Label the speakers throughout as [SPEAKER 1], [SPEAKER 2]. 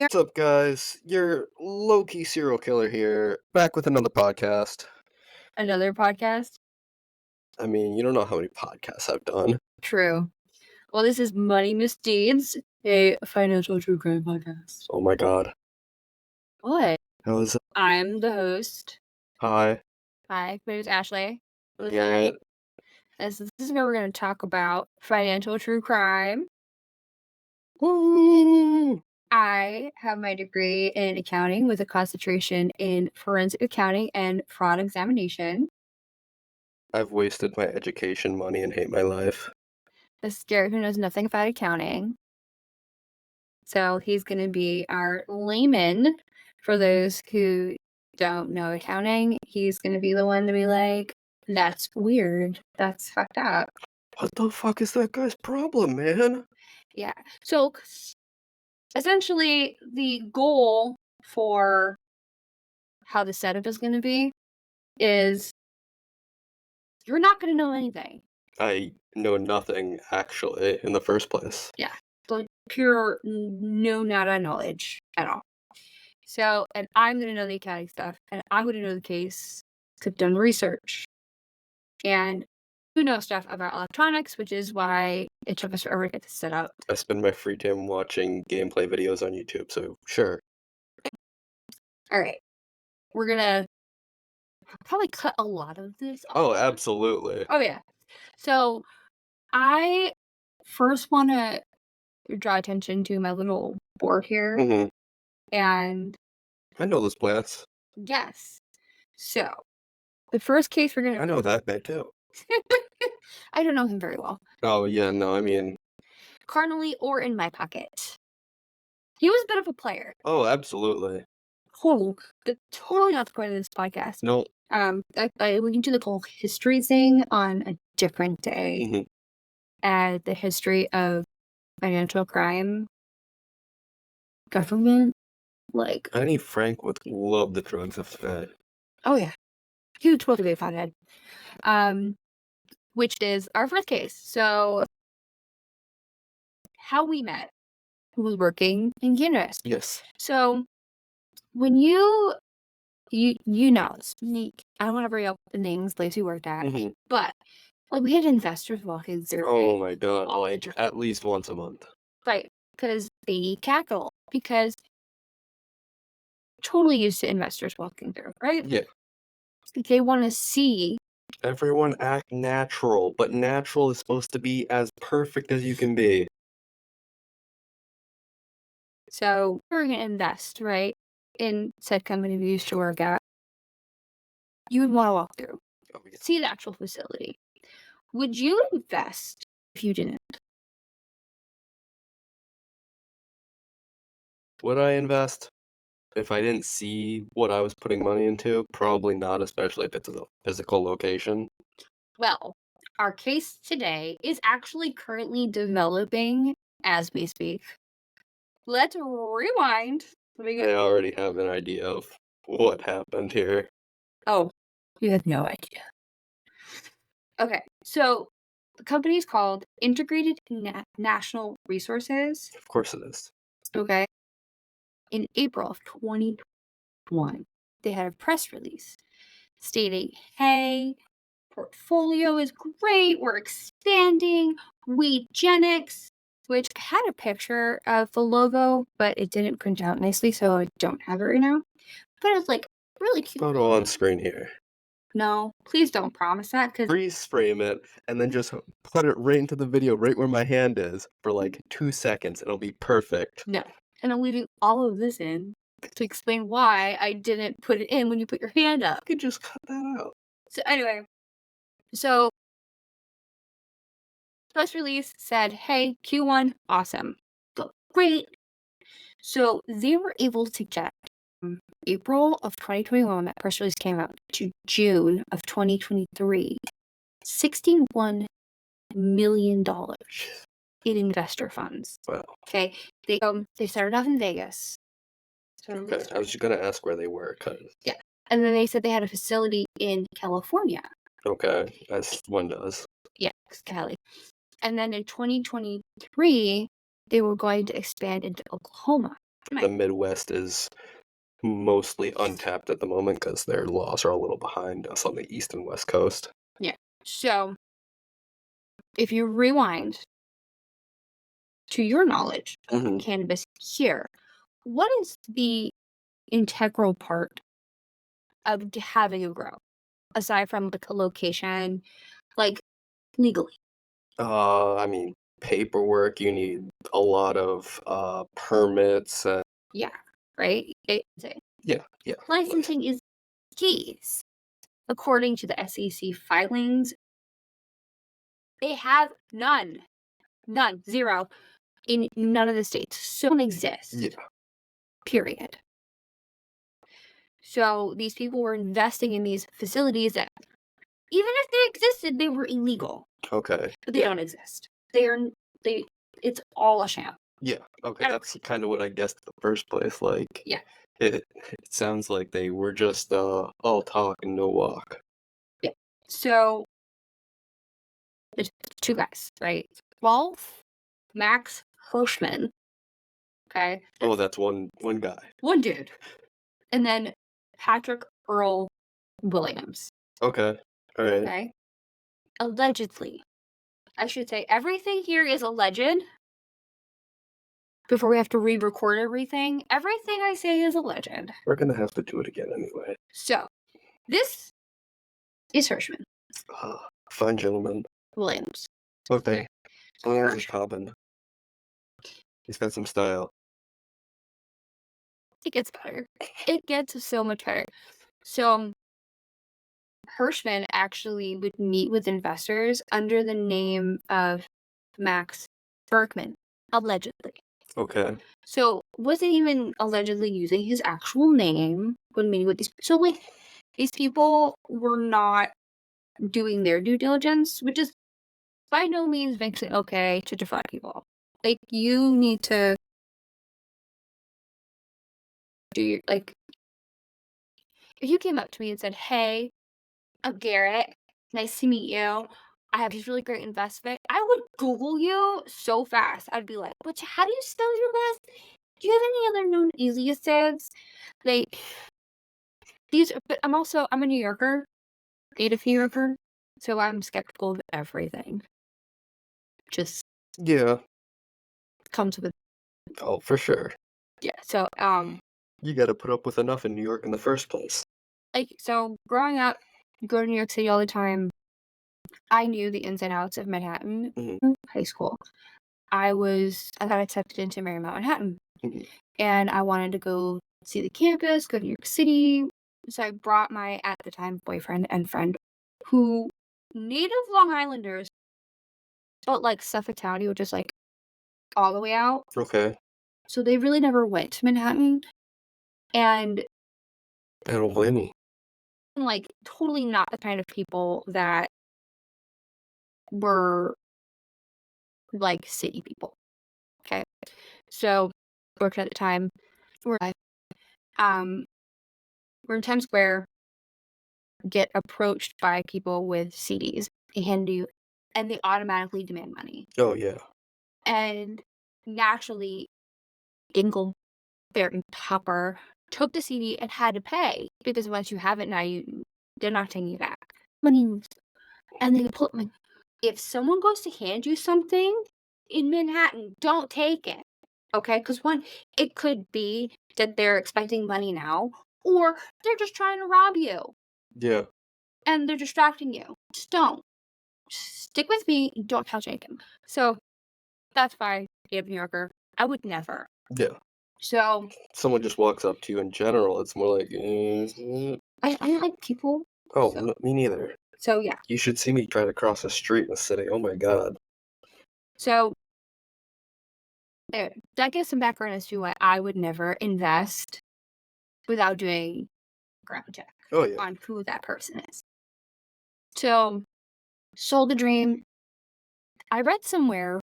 [SPEAKER 1] What's up, guys? Your low-key serial killer here, back with another podcast.
[SPEAKER 2] Another podcast?
[SPEAKER 1] I mean, you don't know how many podcasts I've done.
[SPEAKER 2] True. Well, this is Moneymisdeeds, a financial true crime podcast.
[SPEAKER 1] Oh my god.
[SPEAKER 2] What?
[SPEAKER 1] How is it?
[SPEAKER 2] I'm the host.
[SPEAKER 1] Hi.
[SPEAKER 2] Hi, my name is Ashley.
[SPEAKER 1] Yeah.
[SPEAKER 2] This is where we're going to talk about financial true crime.
[SPEAKER 1] Woo!
[SPEAKER 2] I have my degree in accounting with a concentration in forensic accounting and fraud examination.
[SPEAKER 1] I've wasted my education money and hate my life.
[SPEAKER 2] This is Garrett, who knows nothing about accounting. So he's going to be our layman for those who don't know accounting. He's going to be the one to be like, that's weird. That's fucked up.
[SPEAKER 1] What the fuck is that guy's problem, man?
[SPEAKER 2] Yeah. So essentially, the goal for how the setup is going to be is you're not going to know anything.
[SPEAKER 1] I know nothing, actually, in the first place.
[SPEAKER 2] Yeah. So pure no nada knowledge at all. So, and I'm going to know the accounting stuff, and I'm going to know the case because I've done research. And you know stuff about electronics, which is why it took us forever to get this set up.
[SPEAKER 1] I spend my free time watching gameplay videos on YouTube, so sure.
[SPEAKER 2] All right. We're going to probably cut a lot of this off.
[SPEAKER 1] Oh, absolutely.
[SPEAKER 2] Oh, yeah. So I first want to draw attention to my little board here.
[SPEAKER 1] Mm-hmm.
[SPEAKER 2] And
[SPEAKER 1] I know those plants.
[SPEAKER 2] yes. So the first case we're going to.
[SPEAKER 1] I know that man, too.
[SPEAKER 2] I don't know him very well.
[SPEAKER 1] Oh, yeah, no, I mean...
[SPEAKER 2] Carnally or in my pocket. He was a bit of a player.
[SPEAKER 1] Oh, absolutely.
[SPEAKER 2] Totally not the point of this podcast.
[SPEAKER 1] No.
[SPEAKER 2] We can do the whole history thing on a different day.
[SPEAKER 1] Mm-hmm.
[SPEAKER 2] And the history of financial crime, government, like.
[SPEAKER 1] I think Frank would love the drugs of that.
[SPEAKER 2] Oh yeah, he would totally be a pothead. Which is our first case. So, how we met, who was working in cannabis.
[SPEAKER 1] Yes.
[SPEAKER 2] So, when you know, I don't want to bring up the names, place we worked at, but like we had investors walking through.
[SPEAKER 1] Oh my god, like at least once a month.
[SPEAKER 2] Right, because they cackle. Because totally used to investors walking through, right?
[SPEAKER 1] Yeah.
[SPEAKER 2] They want to see.
[SPEAKER 1] Everyone act natural, but natural is supposed to be as perfect as you can be.
[SPEAKER 2] So we're going to invest, right, in said company we used to work at. You would want to walk through, see the actual facility. Would you invest if you didn't?
[SPEAKER 1] Would I invest? If I didn't see what I was putting money into, probably not, especially if it's a physical location.
[SPEAKER 2] Well, our case today is actually currently developing as we speak. Let's rewind.
[SPEAKER 1] I already have an idea of what happened here.
[SPEAKER 2] Oh, you had no idea. Okay, so the company is called Integrated National Resources.
[SPEAKER 1] Of course it is.
[SPEAKER 2] Okay. In April of 2021, they had a press release stating, hey, portfolio is great, we're expanding, Weedgenics, which had a picture of the logo, but it didn't print out nicely, so I don't have it right now. But it's like really cute.
[SPEAKER 1] Photo on screen here.
[SPEAKER 2] No, please don't promise that, because
[SPEAKER 1] Freeze frame it and then just put it right into the video, right where my hand is, for like 2 seconds. It'll be perfect.
[SPEAKER 2] no. And I'm leaving all of this in to explain why I didn't put it in when you put your hand up.
[SPEAKER 1] You could just cut that out.
[SPEAKER 2] So anyway, so press release said, hey, Q1, awesome. Great. So they were able to get from April of 2021, that press release came out, to June of 2023, $61 million in investor funds.
[SPEAKER 1] Wow.
[SPEAKER 2] Okay. They started off in Vegas.
[SPEAKER 1] Okay, I was just gonna ask where they were, cause
[SPEAKER 2] yeah. And then they said they had a facility in California.
[SPEAKER 1] Okay, as one does.
[SPEAKER 2] Yeah, Cali. And then in 2023, they were going to expand into Oklahoma.
[SPEAKER 1] the Midwest is mostly untapped at the moment because their laws are a little behind us on the East and West Coast.
[SPEAKER 2] Yeah. So if you rewind to your knowledge of
[SPEAKER 1] Mhm.
[SPEAKER 2] cannabis here, what is the integral part of having a grow aside from like a location, like legally?
[SPEAKER 1] I mean, paperwork, you need a lot of permits and
[SPEAKER 2] Yeah. Right?
[SPEAKER 1] yeah, yeah.
[SPEAKER 2] Licensing is keys. According to the SEC filings, they have none. None. Zero. In none of the states. So don't exist.
[SPEAKER 1] Yeah.
[SPEAKER 2] Period. So these people were investing in these facilities that, even if they existed, they were illegal.
[SPEAKER 1] Okay.
[SPEAKER 2] But they don't exist. They it's all a sham.
[SPEAKER 1] Yeah. Okay. That's kind of what I guessed in the first place. Like,
[SPEAKER 2] Yeah.
[SPEAKER 1] it sounds like they were just all talk and no walk.
[SPEAKER 2] Yeah. So there's two guys, right? Rolf Max Hirschman. Okay.
[SPEAKER 1] Oh, that's one guy.
[SPEAKER 2] One dude. And then Patrick Earl Williams.
[SPEAKER 1] Okay. All right.
[SPEAKER 2] Okay. Allegedly. I should say everything here is alleged. Before we have to re-record everything I say is alleged.
[SPEAKER 1] We're gonna have to do it again anyway.
[SPEAKER 2] So, this is Hirschman
[SPEAKER 1] Fine gentleman.
[SPEAKER 2] Williams.
[SPEAKER 1] Okay. He's popping. He's got some style.
[SPEAKER 2] It gets better. It gets so much better. So, Hirschman actually would meet with investors under the name of Max Berkman, allegedly.
[SPEAKER 1] Okay.
[SPEAKER 2] So, wasn't even allegedly using his actual name when meeting with these. So, like, these people were not doing their due diligence, which is by no means makes it okay to defraud people. Like, you need to do your, like, if you came up to me and said, "Hey, I'm Garrett. Nice to meet you. I have this really great investment." I would Google you so fast. I'd be like, "But how do you spell your last? Do you have any other known aliases?" Like, but I'm a New Yorker, native New Yorker, so I'm skeptical of everything. Just
[SPEAKER 1] Yeah.
[SPEAKER 2] comes with,
[SPEAKER 1] Oh, for sure.
[SPEAKER 2] yeah. So,
[SPEAKER 1] You got to put up with enough in New York in the first place.
[SPEAKER 2] so growing up, going to New York City all the time, I knew the ins and outs of Manhattan.
[SPEAKER 1] Mhm.
[SPEAKER 2] In high school, I got accepted into Marymount Manhattan,
[SPEAKER 1] Mhm.
[SPEAKER 2] and I wanted to go see the campus, go to New York City. So I brought my, at the time, boyfriend and friend, who native Long Islanders, but like Suffolk County, which is like all the way out.
[SPEAKER 1] Okay.
[SPEAKER 2] So they really never went to Manhattan, and
[SPEAKER 1] I don't blame you.
[SPEAKER 2] like totally not the kind of people that were like city people. Okay. So worked at the time. Um we're in Times Square, get approached by people with CDs. They hand you, and they automatically demand money.
[SPEAKER 1] Oh, yeah.
[SPEAKER 2] And naturally, Dingleberry Topper took the CD and had to pay, because once you have it now, they're not taking you back. Money, and they put like, if someone goes to hand you something in Manhattan, don't take it. Okay? Because one, it could be that they're expecting money now, or they're just trying to rob you
[SPEAKER 1] Yeah.
[SPEAKER 2] and they're distracting you. Just don't. Just stick with me. Don't tell Jacob. So that's why, New Yorker, I would never.
[SPEAKER 1] Yeah.
[SPEAKER 2] So
[SPEAKER 1] Someone just walks up to you in general, it's more like,
[SPEAKER 2] I don't like people.
[SPEAKER 1] oh,
[SPEAKER 2] So,
[SPEAKER 1] me neither.
[SPEAKER 2] so yeah.
[SPEAKER 1] You should see me try to cross the street in the city. Oh my god.
[SPEAKER 2] So that gives some background as to why I would never invest without doing a ground check
[SPEAKER 1] Oh, yeah.
[SPEAKER 2] on who that person is. So, sold the dream. I read somewhere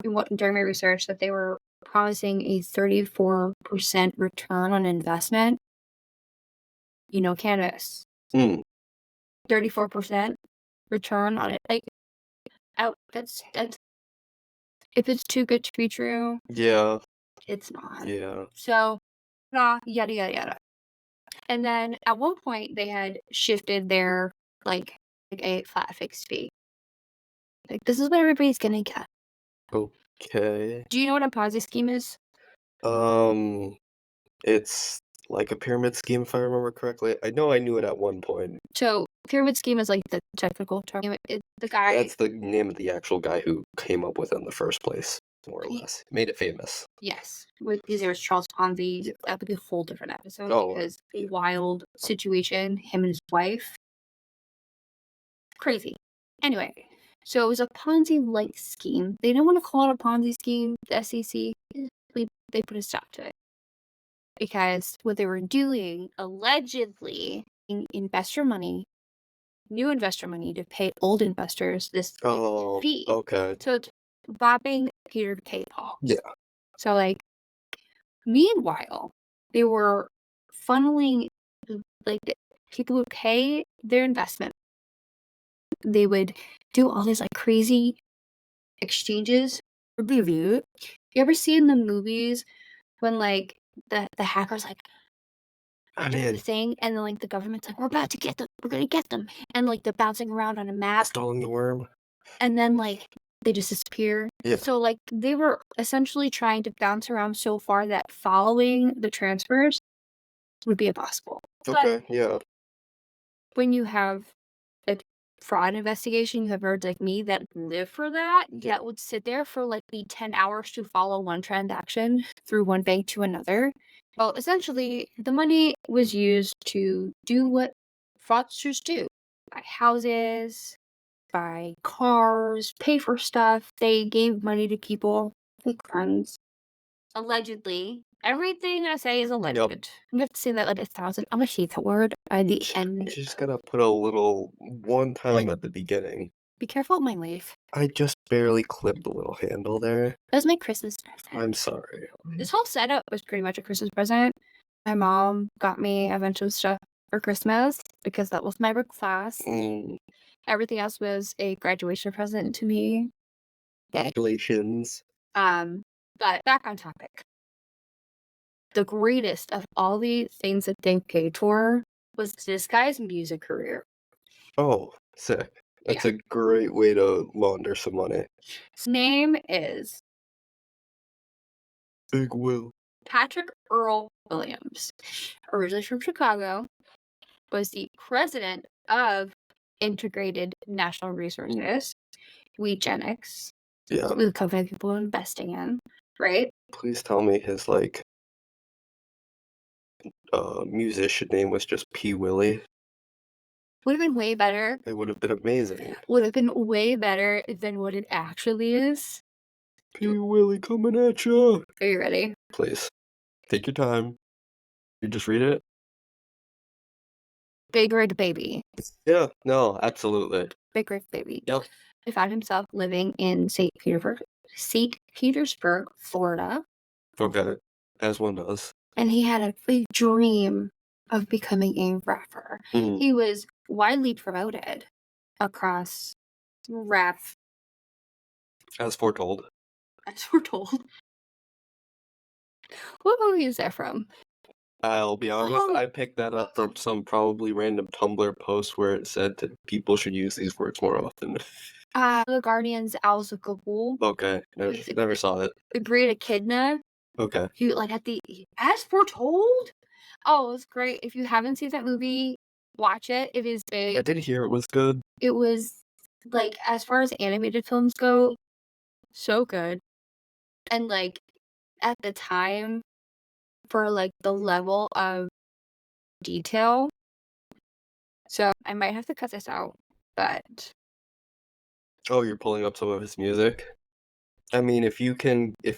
[SPEAKER 2] during my research that they were promising a 34% return on investment. Cannabis.
[SPEAKER 1] Mm.
[SPEAKER 2] 34% return on it. Like, that's if it's too good to be true.
[SPEAKER 1] Yeah.
[SPEAKER 2] It's not.
[SPEAKER 1] Yeah.
[SPEAKER 2] So, nah, yada, yada, yada. And then at one point, they had shifted their, like a flat fixed fee. Like, this is what everybody's gonna get.
[SPEAKER 1] Okay.
[SPEAKER 2] Do you know what a Ponzi scheme is?
[SPEAKER 1] Um, it's like a pyramid scheme, if I remember correctly. I know I knew it at one point.
[SPEAKER 2] So, pyramid scheme is like the technical term. The guy.
[SPEAKER 1] That's the name of the actual guy who came up with it in the first place, more or
[SPEAKER 2] He-
[SPEAKER 1] less. Made it famous.
[SPEAKER 2] Yes, because there was Charles Ponzi.
[SPEAKER 1] Yeah.
[SPEAKER 2] That would be a whole different episode
[SPEAKER 1] Oh,
[SPEAKER 2] because
[SPEAKER 1] yeah.
[SPEAKER 2] wild situation. Him and his wife. Crazy. Anyway, so it was a Ponzi-like scheme. They didn't want to call it a Ponzi scheme. The SEC, they put a stop to it because what they were doing, allegedly, investor money, new investor money to pay old investors this
[SPEAKER 1] Oh,
[SPEAKER 2] fee.
[SPEAKER 1] okay.
[SPEAKER 2] So it's robbing Peter to pay Paul.
[SPEAKER 1] Yeah.
[SPEAKER 2] So like, meanwhile, they were funneling like people would pay their investment. They would do all these like crazy exchanges. You ever see in the movies when like the hackers like
[SPEAKER 1] I
[SPEAKER 2] do the
[SPEAKER 1] mean,
[SPEAKER 2] thing and then like the government's like, we're about to get them, we're gonna get them, and like they're bouncing around on a map
[SPEAKER 1] stalling the worm.
[SPEAKER 2] and then like they just disappear.
[SPEAKER 1] Yeah.
[SPEAKER 2] So like they were essentially trying to bounce around so far that following the transfers would be impossible.
[SPEAKER 1] Okay, yeah.
[SPEAKER 2] When you have a fraud investigation, you have nerds like me that live for that,
[SPEAKER 1] Yeah.
[SPEAKER 2] that would sit there for like the 10 hours to follow one transaction through one bank to another. Well, essentially, the money was used to do what fraudsters do: buy houses, buy cars, pay for stuff. They gave money to people, like friends. Allegedly. Everything I say is alleged.
[SPEAKER 1] Yep.
[SPEAKER 2] I'm gonna have to say that like 1,000. I'm gonna hate that word at the end.
[SPEAKER 1] You just gotta put a little one time at the beginning.
[SPEAKER 2] Be careful with my leaf.
[SPEAKER 1] I just barely clipped the little handle there.
[SPEAKER 2] That was my Christmas present.
[SPEAKER 1] I'm sorry.
[SPEAKER 2] This whole setup was pretty much a Christmas present. My mom got me a bunch of stuff for Christmas because that was my class.
[SPEAKER 1] Mm,
[SPEAKER 2] Everything else was a graduation present to me.
[SPEAKER 1] congratulations.
[SPEAKER 2] But back on topic. The greatest of all the things that they paid for was this guy's music career.
[SPEAKER 1] Oh, sick. That's
[SPEAKER 2] Yeah.
[SPEAKER 1] a great way to launder some money.
[SPEAKER 2] His name is
[SPEAKER 1] Big Will.
[SPEAKER 2] Patrick Earl Williams. Originally from Chicago, was the president of Integrated National Resources, WeGenix,
[SPEAKER 1] Yeah.
[SPEAKER 2] the company people are investing in, right?
[SPEAKER 1] Please tell me his musician name was just P. Willie.
[SPEAKER 2] Would have been way better.
[SPEAKER 1] It would have been amazing.
[SPEAKER 2] Would have been way better than what it actually is.
[SPEAKER 1] P. Willie coming at ya.
[SPEAKER 2] Are you ready?
[SPEAKER 1] Please. Take your time. You just read it?
[SPEAKER 2] Big Red Baby.
[SPEAKER 1] Yeah, no, absolutely.
[SPEAKER 2] Big Red Baby.
[SPEAKER 1] Yep.
[SPEAKER 2] He found himself living in St. Petersburg, Florida.
[SPEAKER 1] Okay. As one does.
[SPEAKER 2] And he had a big dream of becoming a rapper.
[SPEAKER 1] Mm.
[SPEAKER 2] He was widely promoted across rap,
[SPEAKER 1] As foretold.
[SPEAKER 2] as we're told. What movie is that from?
[SPEAKER 1] I'll be honest,
[SPEAKER 2] Oh.
[SPEAKER 1] I picked that up from some probably random Tumblr post where it said that people should use these words more often.
[SPEAKER 2] The Guardians, Owls of Kabul.
[SPEAKER 1] Okay, never saw it.
[SPEAKER 2] The Great Echidna.
[SPEAKER 1] Okay.
[SPEAKER 2] You like at the as foretold? Oh, it's great. If you haven't seen that movie, watch it. It is big.
[SPEAKER 1] I did hear it was good.
[SPEAKER 2] It was like, as far as animated films go, so good. And like at the time, for like the level of detail. So I might have to cut this out, but
[SPEAKER 1] Oh, you're pulling up some of his music? I mean, if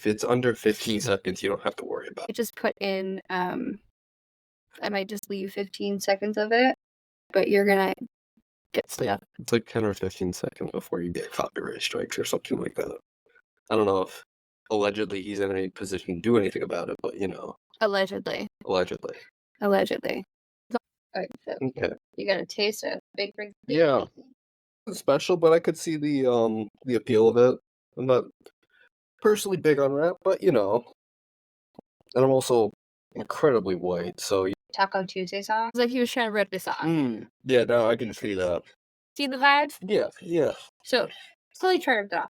[SPEAKER 1] it's under 15 seconds, you don't have to worry about
[SPEAKER 2] I
[SPEAKER 1] it.
[SPEAKER 2] just put in I might just leave 15 seconds of it, but you're gonna get stuff.
[SPEAKER 1] It's like 10 or 15 seconds before you get copyright strikes or something like that. I don't know if allegedly he's in any position to do anything about it, but
[SPEAKER 2] Allegedly.
[SPEAKER 1] allegedly.
[SPEAKER 2] Allegedly. Alright, so
[SPEAKER 1] Okay.
[SPEAKER 2] you gotta taste it. Big
[SPEAKER 1] Yeah. It's special, but I could see the appeal of it. I'm not personally big on rap, but And I'm also incredibly white, so
[SPEAKER 2] Taco Tuesday song. It's like he was trying to rip this off.
[SPEAKER 1] yeah, now I can see that.
[SPEAKER 2] See the vibes?
[SPEAKER 1] Yeah, yeah,
[SPEAKER 2] So, totally trying to rip it off.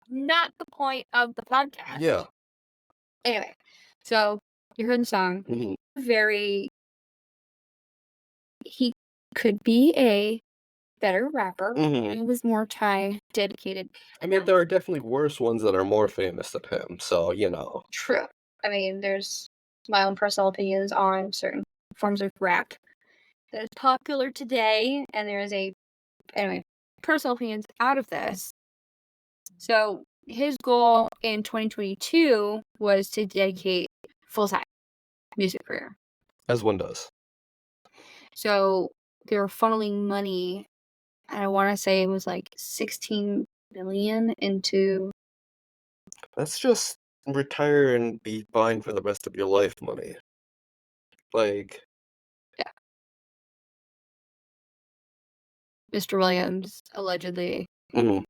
[SPEAKER 2] Not the point of the podcast.
[SPEAKER 1] yeah.
[SPEAKER 2] Anyway, so you heard the song.
[SPEAKER 1] Mhm.
[SPEAKER 2] Very. He could be a better rapper.
[SPEAKER 1] Mhm.
[SPEAKER 2] He was more dedicated.
[SPEAKER 1] I mean, there are definitely worse ones that are more famous than him, so, you know.
[SPEAKER 2] True. I mean, there's my own personal opinions on certain forms of rap that is popular today, and there is anyway, personal opinions out of this. So his goal in 2022 was to dedicate full-time music career.
[SPEAKER 1] As one does.
[SPEAKER 2] So they were funneling money, and I want to say it was like 16 million into.
[SPEAKER 1] That's just retire and be fine for the rest of your life money. Like,
[SPEAKER 2] Yeah. Mr. Williams allegedly
[SPEAKER 1] mhm,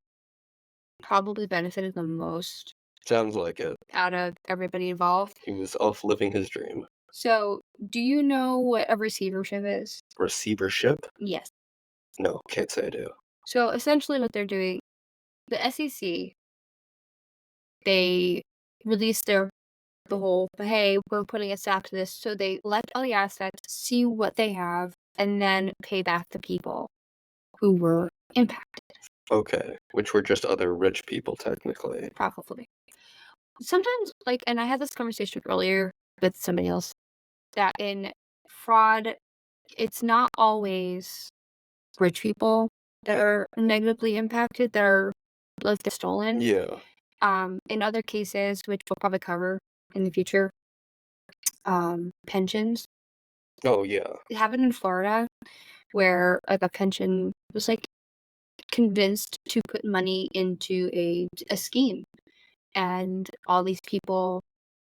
[SPEAKER 2] probably benefited the most
[SPEAKER 1] sounds like it.
[SPEAKER 2] out of everybody involved.
[SPEAKER 1] He was off living his dream.
[SPEAKER 2] So, do you know what a receivership is?
[SPEAKER 1] Receivership?
[SPEAKER 2] Yes.
[SPEAKER 1] No, can't say I do.
[SPEAKER 2] So, essentially, what they're doing, the SEC, they released the whole, hey, we're putting a stop to this. So, they let all the assets, see what they have, and then pay back the people who were impacted,
[SPEAKER 1] Okay, which were just other rich people, technically.
[SPEAKER 2] probably. Sometimes, like, and I had this conversation earlier with somebody else, that in fraud, it's not always rich people that are negatively impacted, that are like stolen.
[SPEAKER 1] Yeah.
[SPEAKER 2] In other cases, which we'll probably cover in the future, pensions.
[SPEAKER 1] Oh, yeah.
[SPEAKER 2] It happened in Florida where like a pension was like convinced to put money into a scheme, and all these people,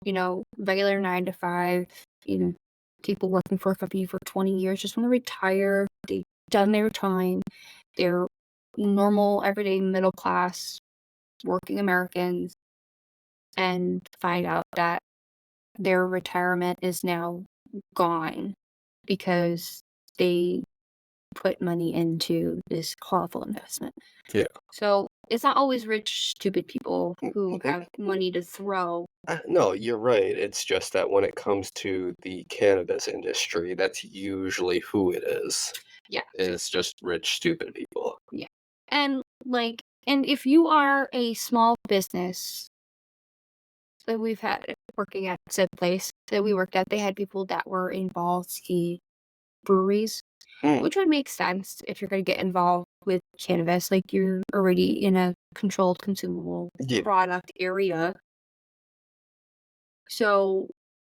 [SPEAKER 2] regular 9 to 5, people working for a company for 20 years just want to retire. They've done their time. They're normal, everyday, middle class, working Americans, and find out that their retirement is now gone because they put money into this horrible investment.
[SPEAKER 1] Yeah.
[SPEAKER 2] So it's not always rich, stupid people who
[SPEAKER 1] Mhm.
[SPEAKER 2] have money to throw.
[SPEAKER 1] No, you're right. It's just that when it comes to the cannabis industry, that's usually who it is.
[SPEAKER 2] Yeah.
[SPEAKER 1] It's just rich, stupid people.
[SPEAKER 2] Yeah. And if you are a small business that we've had working at said place that we worked at, they had people that were involved in breweries,
[SPEAKER 1] Mm,
[SPEAKER 2] which would make sense if you're going to get involved with cannabis. Like, you're already in a controlled consumable
[SPEAKER 1] yeah.
[SPEAKER 2] product area. So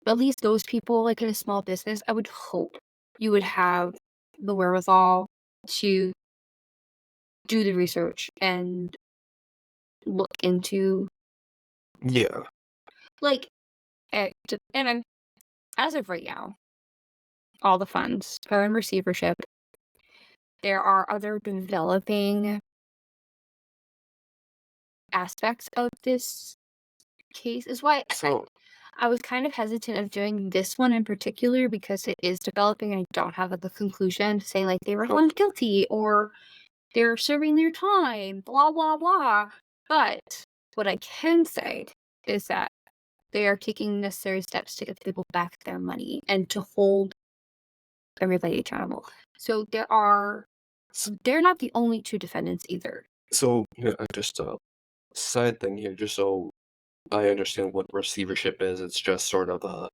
[SPEAKER 2] at least those people, like in a small business, I would hope you would have the wherewithal to do the research and look into,
[SPEAKER 1] Yeah.
[SPEAKER 2] like, and as of right now, all the funds are in receivership. There are other developing aspects of this case. Is why
[SPEAKER 1] So,
[SPEAKER 2] I was kind of hesitant of doing this one in particular, because it is developing and I don't have the conclusion to say like they were found guilty or they're serving their time, blah blah blah. But what I can say is that they are taking necessary steps to get people back their money and to hold everybody accountable. So they're not the only two defendants either.
[SPEAKER 1] yeah, just a side thing here, just so I understand what receivership is. It's just sort of a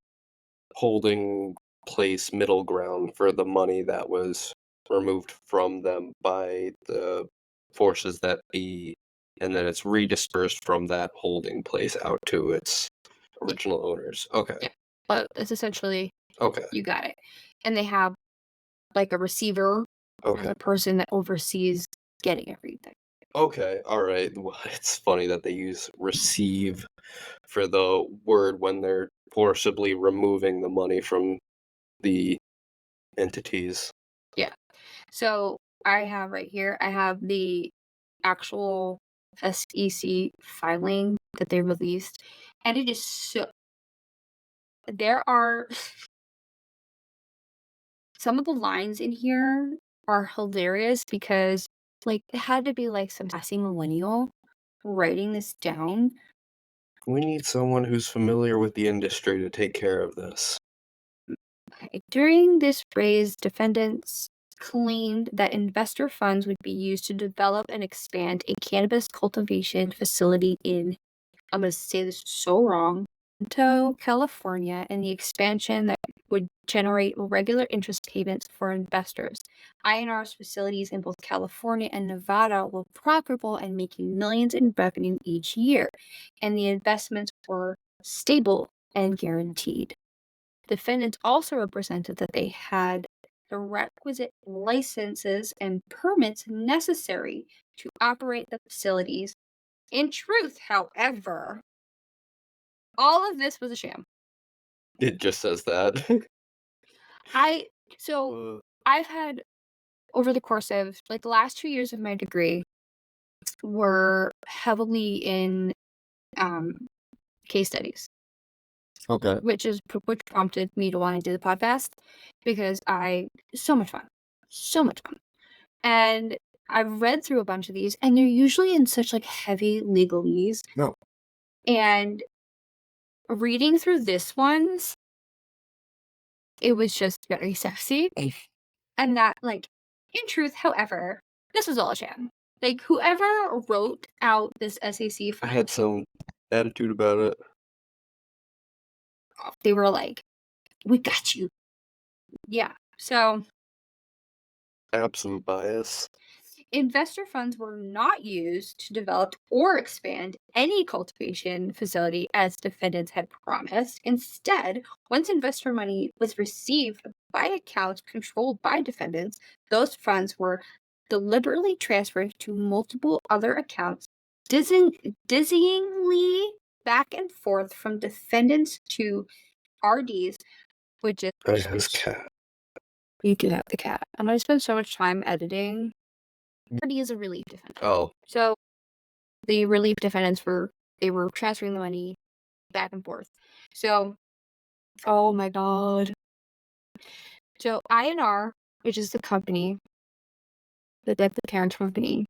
[SPEAKER 1] holding place middle ground for the money that was removed from them by the forces that be, and then it's redispersed from that holding place out to its
[SPEAKER 2] Yeah,
[SPEAKER 1] original owners. Okay.
[SPEAKER 2] yeah. But it's essentially,
[SPEAKER 1] Okay.
[SPEAKER 2] you got it. And they have like a receiver as
[SPEAKER 1] Okay.
[SPEAKER 2] a person that oversees getting everything.
[SPEAKER 1] Okay. All right. Well, it's funny that they use receive for the word when they're forcibly removing the money from the entities.
[SPEAKER 2] Yeah. So I have right here, I have the actual SEC filing that they released, and it is there are some of the lines in here are hilarious because, like, it had to be, like, some sassy millennial writing this down.
[SPEAKER 1] We need someone who's familiar with the industry to take care of this.
[SPEAKER 2] Okay. During this raise, defendants claimed that investor funds would be used to develop and expand a cannabis cultivation facility in, I'm going to say this so wrong, California, and the expansion that would generate regular interest payments for investors. INR's facilities in both California and Nevada were profitable and making millions in revenue each year, and the investments were stable and guaranteed. Defendants also represented that they had the requisite licenses and permits necessary to operate the facilities. In truth, however, all of this was a sham.
[SPEAKER 1] It just says that.
[SPEAKER 2] I so
[SPEAKER 1] Uh,
[SPEAKER 2] I've had over the course of like the last 2 years of my degree were heavily in um case studies,
[SPEAKER 1] okay.
[SPEAKER 2] which prompted me to want to do the podcast because I so much fun. So much fun. And I've read through a bunch of these and they're usually in such like heavy legalese.
[SPEAKER 1] No.
[SPEAKER 2] And reading through this one's, it was just very sexy. And that, like, in truth, however, this was all a sham. Like, whoever wrote out this SAC,
[SPEAKER 1] I had some attitude about it.
[SPEAKER 2] they were like, we got you. Yeah. So,
[SPEAKER 1] Absolute bias.
[SPEAKER 2] investor funds were not used to develop or expand any cultivation facility as defendants had promised. Instead, once investor money was received by accounts controlled by defendants, those funds were deliberately transferred to multiple other accounts, dizzyingly back and forth from defendants to RDs, which is
[SPEAKER 1] I his cat.
[SPEAKER 2] you can have the cat. I'm gonna spend so much time editing. RD is a relief defendant.
[SPEAKER 1] Oh,
[SPEAKER 2] So the relief defendants were transferring the money back and forth. So, oh my god. So INR, which is the company, the parent company,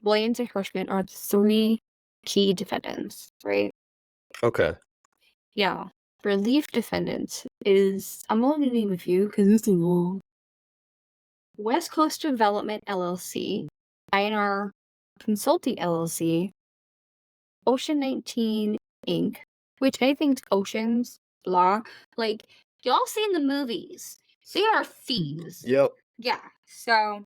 [SPEAKER 2] Williams and Hirschman are the three key defendants, right?
[SPEAKER 1] okay.
[SPEAKER 2] Yeah. Relief defendants is I'm only gonna name a few because it's long. West Coast Development LLC, INR Consulting LLC, Ocean 19 Inc., which I think Ocean's Law, like, y'all seen the movies. They are thieves.
[SPEAKER 1] Yep.
[SPEAKER 2] Yeah. So,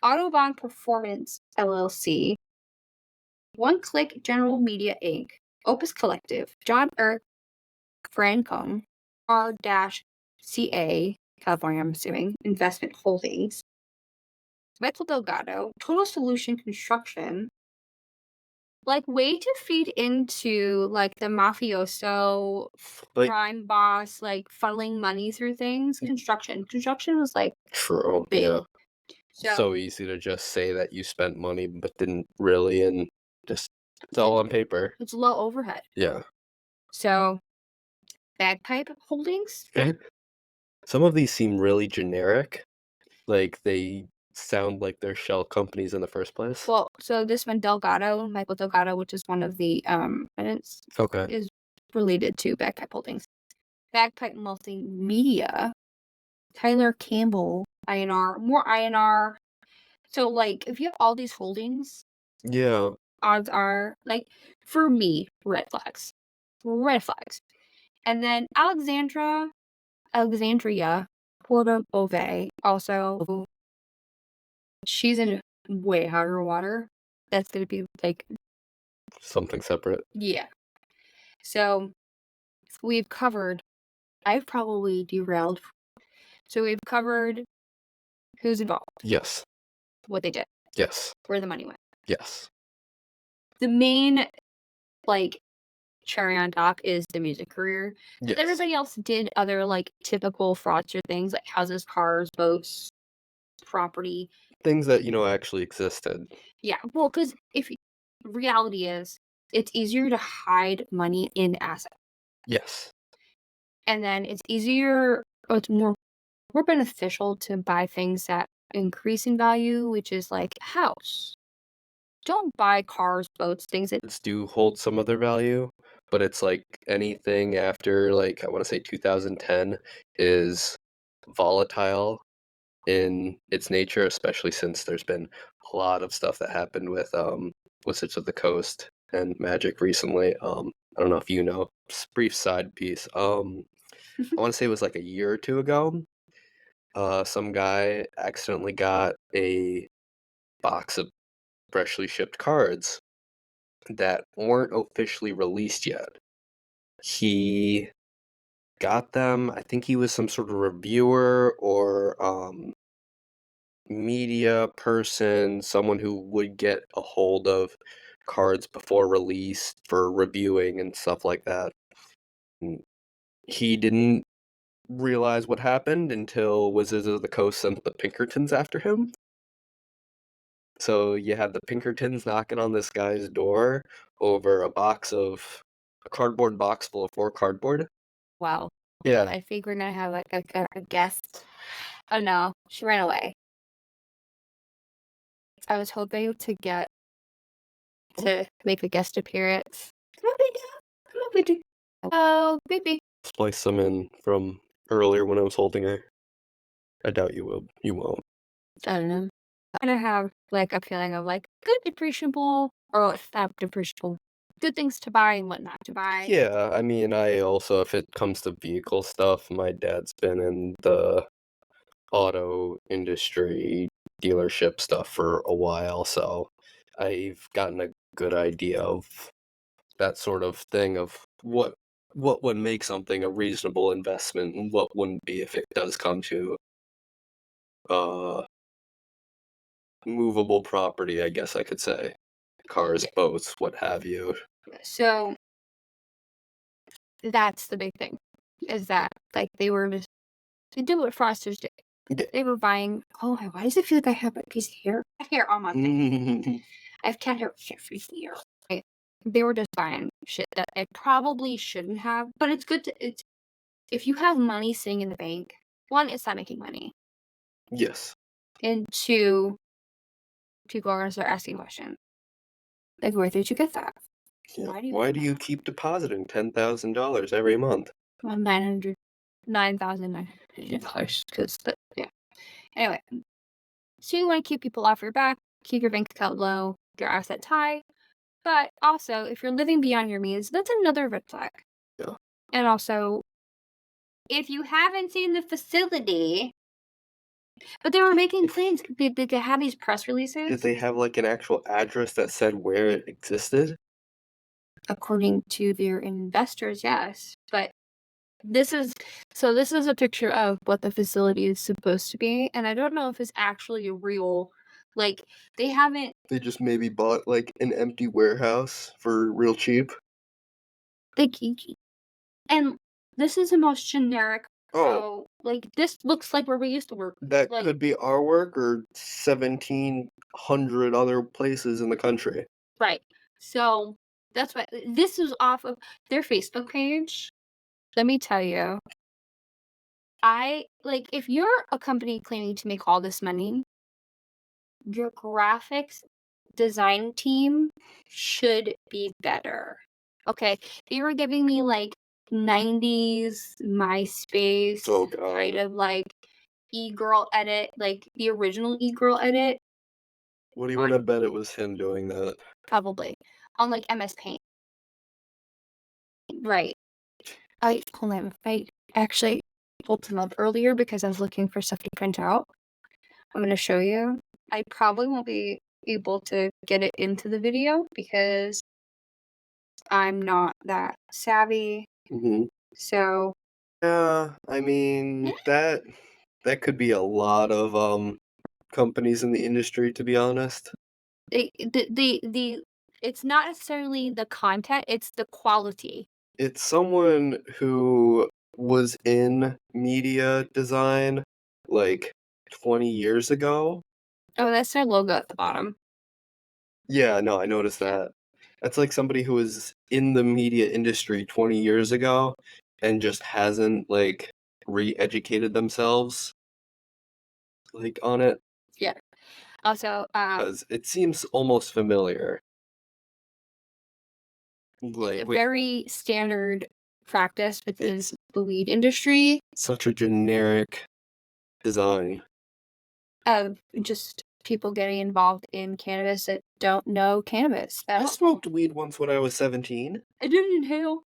[SPEAKER 2] Autobahn Performance LLC, One Click General Media Inc., Opus Collective, John Eric Francom, R-CA, California, I'm assuming, Investment Holdings, Metal Delgado, Total Solution Construction, like, way to feed into, like, the mafioso
[SPEAKER 1] Like,
[SPEAKER 2] crime boss, like, funneling money through things. Construction was, like,
[SPEAKER 1] true.
[SPEAKER 2] big.
[SPEAKER 1] Yeah.
[SPEAKER 2] So
[SPEAKER 1] So easy to just say that you spent money but didn't really, and just it's all on paper.
[SPEAKER 2] it's low overhead.
[SPEAKER 1] Yeah.
[SPEAKER 2] So, Bagpipe Holdings?
[SPEAKER 1] Some of these seem really generic. Like they sound like they're shell companies in the first place.
[SPEAKER 2] Well, so this one, Michael Delgado, which is one of the, tenants,
[SPEAKER 1] Okay.
[SPEAKER 2] is related to Bagpipe Holdings. Bagpipe Multimedia, Tyler Campbell, INR, more INR. So, like, if you have all these holdings,
[SPEAKER 1] Yeah.
[SPEAKER 2] odds are, like, for me, red flags. Red flags. And then Alexandria Porta Bove, also, she's in way higher water. That's gonna be, like,
[SPEAKER 1] Something separate.
[SPEAKER 2] yeah. So, we've covered I've probably derailed. So we've covered who's involved,
[SPEAKER 1] Yes.
[SPEAKER 2] what they did,
[SPEAKER 1] Yes.
[SPEAKER 2] where the money went.
[SPEAKER 1] Yes.
[SPEAKER 2] The main, like, cherry on top is the music career. But
[SPEAKER 1] Yes.
[SPEAKER 2] everybody else did other, like, typical fraudster things like houses, cars, boats, property.
[SPEAKER 1] Things that, actually existed.
[SPEAKER 2] Yeah, well, because if reality is, it's easier to hide money in assets.
[SPEAKER 1] Yes.
[SPEAKER 2] And then it's easier or it's more beneficial to buy things that increase in value, which is like a house. Don't buy cars, boats, things that
[SPEAKER 1] It's do hold some other value, but it's like anything after, like, I wanna say 2010 is volatile in its nature, especially since there's been a lot of stuff that happened with, Wizards of the Coast and Magic recently. I don't know if you know, brief side piece. I wanna say it was like a year or 2 ago, some guy accidentally got a box of freshly shipped cards that weren't officially released yet. He got them. I think he was some sort of reviewer or media person, someone who would get a hold of cards before release for reviewing and stuff like that. And he didn't realize what happened until Wizards of the Coast sent the Pinkertons after him. So you had the Pinkertons knocking on this guy's door over a cardboard box full of 4 cardboard.
[SPEAKER 2] wow.
[SPEAKER 1] Yeah.
[SPEAKER 2] I think we're gonna have like a guest. Oh no, she ran away. I was hoping to get to make a guest appearance. Come on, baby. Come on, baby. Oh, baby.
[SPEAKER 1] Splice some in from earlier when I was holding her. I doubt you will. You won't.
[SPEAKER 2] I don't know. I kind of have like a feeling of like good depreciable or not depreciable, good things to buy and what not to buy.
[SPEAKER 1] Yeah, I mean, I also, if it comes to vehicle stuff, my dad's been in the auto industry dealership stuff for a while, so I've gotten a good idea of that sort of thing of what would make something a reasonable investment and what wouldn't be if it does come to uh movable property, I guess I could say. Cars,
[SPEAKER 2] Yeah.
[SPEAKER 1] boats, what have you.
[SPEAKER 2] So that's the big thing, is that like they did what Frosters did.
[SPEAKER 1] Yeah.
[SPEAKER 2] They were buying. Oh my! Why does it feel like I have a piece of hair? Hair on my face. I have cat hair everywhere. Right? They were just buying shit that I probably shouldn't have, but it's good to. It's if you have money sitting in the bank. One, it's not making money,
[SPEAKER 1] Yes.
[SPEAKER 2] and two, people are gonna start asking questions like, "Where did you get that?
[SPEAKER 1] Yeah.
[SPEAKER 2] Why do you
[SPEAKER 1] Why
[SPEAKER 2] have
[SPEAKER 1] do
[SPEAKER 2] that?"
[SPEAKER 1] you keep depositing $10,000 every month?
[SPEAKER 2] Well, 900, $9,900 because yeah. Anyway, so you want to keep people off your back, keep your bank account low, your assets high, but also if you're living beyond your means, that's another red flag.
[SPEAKER 1] Yeah.
[SPEAKER 2] And also, if you haven't seen the facility, but they were making claims, they had these press
[SPEAKER 1] Did
[SPEAKER 2] releases,
[SPEAKER 1] they have, like, an actual address that said where it existed?
[SPEAKER 2] according to their investors, yes. But this is a picture of what the facility is supposed to be, and I don't know if it's actually real. Like they haven't
[SPEAKER 1] They just maybe bought, like, an empty warehouse for real cheap?
[SPEAKER 2] they and this is the most generic.
[SPEAKER 1] Oh,
[SPEAKER 2] Oh, like this looks like where we used to work.
[SPEAKER 1] that
[SPEAKER 2] Like
[SPEAKER 1] could be our work or 1,700 other places in the country.
[SPEAKER 2] right. So that's why this is off of their Facebook page. Let me tell you, I like if you're a company claiming to make all this money, your graphics design team should be better. Okay, they were giving me like 90s MySpace
[SPEAKER 1] Oh
[SPEAKER 2] kind
[SPEAKER 1] god.
[SPEAKER 2] of like e-girl edit, like the original e-girl edit
[SPEAKER 1] What do you
[SPEAKER 2] on
[SPEAKER 1] wanna bet it was him doing that?
[SPEAKER 2] probably on like MS Paint. Right. I hold on, I actually pulled them up earlier because I was looking for stuff to print out. I'm gonna show you. I probably won't be able to get it into the video because I'm not that savvy.
[SPEAKER 1] Mhm.
[SPEAKER 2] So
[SPEAKER 1] Yeah, I mean, that could be a lot of, companies in the industry, to be honest.
[SPEAKER 2] the it's not necessarily the content, it's the quality.
[SPEAKER 1] It's someone who was in media design, like, 20 years ago.
[SPEAKER 2] Oh, that's their logo at the bottom.
[SPEAKER 1] Yeah, no, I noticed that. That's like somebody who was in the media industry 20 years ago and just hasn't, like, re-educated themselves, like, on it,
[SPEAKER 2] Yeah. Also,
[SPEAKER 1] 'cause it seems almost familiar.
[SPEAKER 2] it's
[SPEAKER 1] Like,
[SPEAKER 2] a
[SPEAKER 1] wait,
[SPEAKER 2] very standard practice within
[SPEAKER 1] it's
[SPEAKER 2] the weed industry
[SPEAKER 1] such a generic design.
[SPEAKER 2] of just people getting involved in cannabis that don't know cannabis at
[SPEAKER 1] I
[SPEAKER 2] all.
[SPEAKER 1] smoked weed once when I was 17.
[SPEAKER 2] I didn't inhale.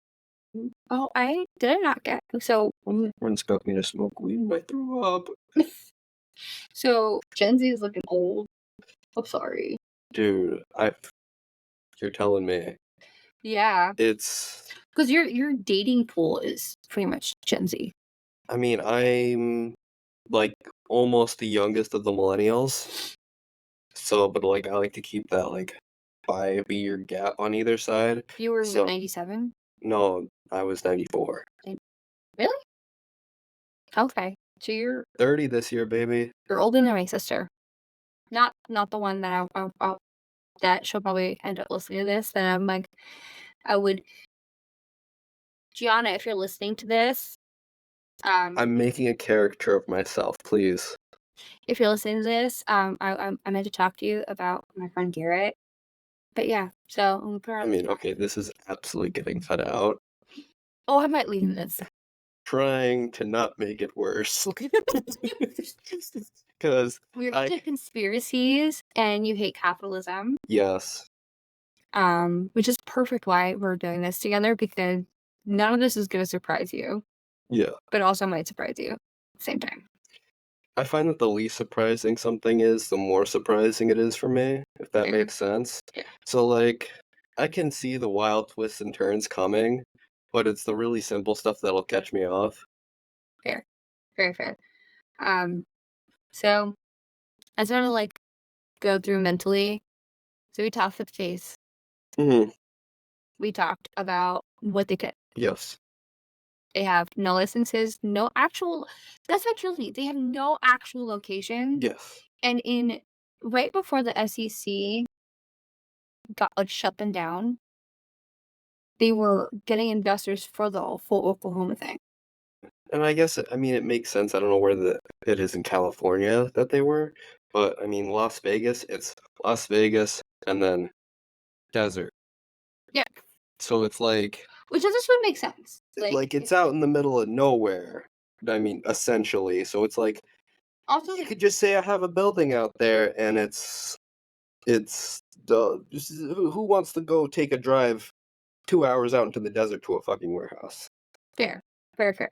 [SPEAKER 2] Oh, I did not get so.
[SPEAKER 1] One friends got me to smoke weed and I threw up.
[SPEAKER 2] So Gen Z is looking old. I'm sorry.
[SPEAKER 1] Dude, you're telling me.
[SPEAKER 2] Yeah,
[SPEAKER 1] It's
[SPEAKER 2] because your dating pool is pretty much Gen Z.
[SPEAKER 1] I mean, I'm, like, almost the youngest of the millennials, so but, like, I like to keep that, like, 5-year gap on either side,
[SPEAKER 2] You were what,
[SPEAKER 1] so
[SPEAKER 2] 97?
[SPEAKER 1] no, I was 94.
[SPEAKER 2] Really? Okay. So
[SPEAKER 1] 30 this year, baby.
[SPEAKER 2] you're older than my sister. Not the one that that she'll probably end up listening to this. That I'm like, I would Gianna, if you're listening to this,
[SPEAKER 1] I'm making a caricature of myself, please.
[SPEAKER 2] if you're listening to this, I meant to talk to you about my friend Garrett. But yeah, so I'm gonna put her
[SPEAKER 1] I
[SPEAKER 2] on the
[SPEAKER 1] mean,
[SPEAKER 2] spot.
[SPEAKER 1] okay, this is absolutely getting cut out.
[SPEAKER 2] Oh, I might leave this.
[SPEAKER 1] Trying to not make it worse.
[SPEAKER 2] Okay.
[SPEAKER 1] Because
[SPEAKER 2] We're
[SPEAKER 1] I
[SPEAKER 2] into conspiracies, and you hate capitalism.
[SPEAKER 1] yes.
[SPEAKER 2] Which is perfect why we're doing this together because none of this is gonna surprise you,
[SPEAKER 1] Yeah.
[SPEAKER 2] but also might surprise you at the same time.
[SPEAKER 1] I find that the least surprising something is, the more surprising it is for me, if that
[SPEAKER 2] Fair.
[SPEAKER 1] makes sense.
[SPEAKER 2] Yeah.
[SPEAKER 1] So, like, I can see the wild twists and turns coming, but it's the really simple stuff that'll catch me off.
[SPEAKER 2] Fair. Very fair. Um, so I sort of like go through mentally. So we talked with Chase.
[SPEAKER 1] Mhm.
[SPEAKER 2] We talked about what they could.
[SPEAKER 1] Yes.
[SPEAKER 2] They have no licenses, no actual. That's what kills me. They have no actual location,
[SPEAKER 1] Yes.
[SPEAKER 2] and in right before the SEC got like shut them down, they were getting investors for the full Oklahoma thing.
[SPEAKER 1] And I guess, I mean, it makes sense. I don't know where it is in California that they were, but I mean, Las Vegas, it's Las Vegas and then desert.
[SPEAKER 2] Yeah,
[SPEAKER 1] So it's
[SPEAKER 2] which this would make sense.
[SPEAKER 1] like it's out in the middle of nowhere. I mean, essentially. So it's like
[SPEAKER 2] Also,
[SPEAKER 1] you could just say I have a building out there and it's the who wants to go take a drive 2 hours out into the desert to a fucking warehouse?
[SPEAKER 2] fair, fair, fair.